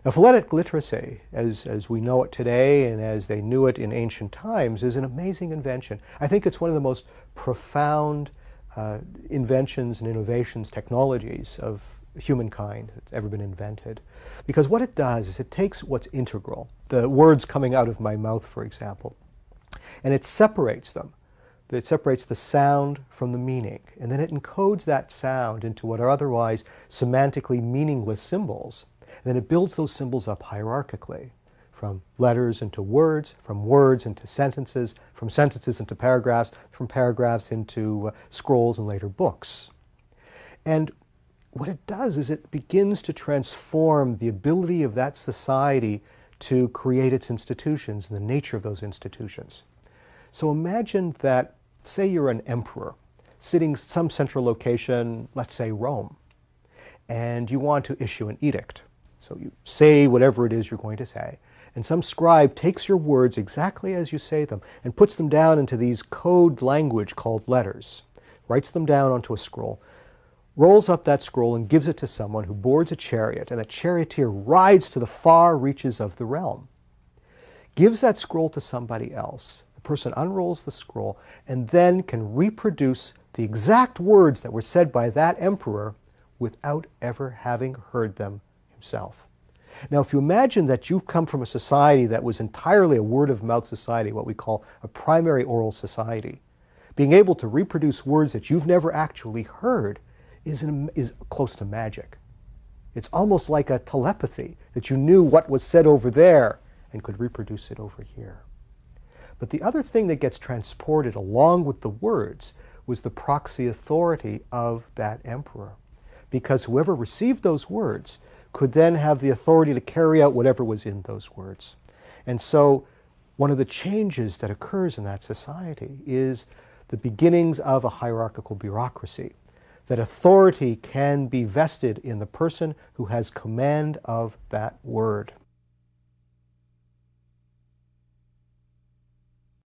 Now, phonetic literacy, as we know it today and as they knew it in ancient times, is an amazing invention. I think it's one of the most profound inventions and innovations, technologies of humankind that's ever been invented. Because what it does is it takes what's integral, the words coming out of my mouth, for example, and it separates them. It separates the sound from the meaning, and then it encodes that sound into what are otherwise semantically meaningless symbols. And then it builds those symbols up hierarchically, from letters into words, from words into sentences, from sentences into paragraphs, from paragraphs into scrolls and later books. And what it does is it begins to transform the ability of that society to create its institutions and the nature of those institutions. So imagine that, say you're an emperor, sitting some central location, let's say Rome, and you want to issue an edict. So you say whatever it is you're going to say, and some scribe takes your words exactly as you say them and puts them down into these code language called letters, writes them down onto a scroll, rolls up that scroll and gives it to someone who boards a chariot, and the charioteer rides to the far reaches of the realm, gives that scroll to somebody else. The person unrolls the scroll and then can reproduce the exact words that were said by that emperor without ever having heard them himself. Now, if you imagine that you've come from a society that was entirely a word-of-mouth society, what we call a primary oral society, being able to reproduce words that you've never actually heard is close to magic. It's almost like a telepathy, that you knew what was said over there and could reproduce it over here. But the other thing that gets transported along with the words was the proxy authority of that emperor. Because whoever received those words could then have the authority to carry out whatever was in those words. And so one of the changes that occurs in that society is the beginnings of a hierarchical bureaucracy, that authority can be vested in the person who has command of that word.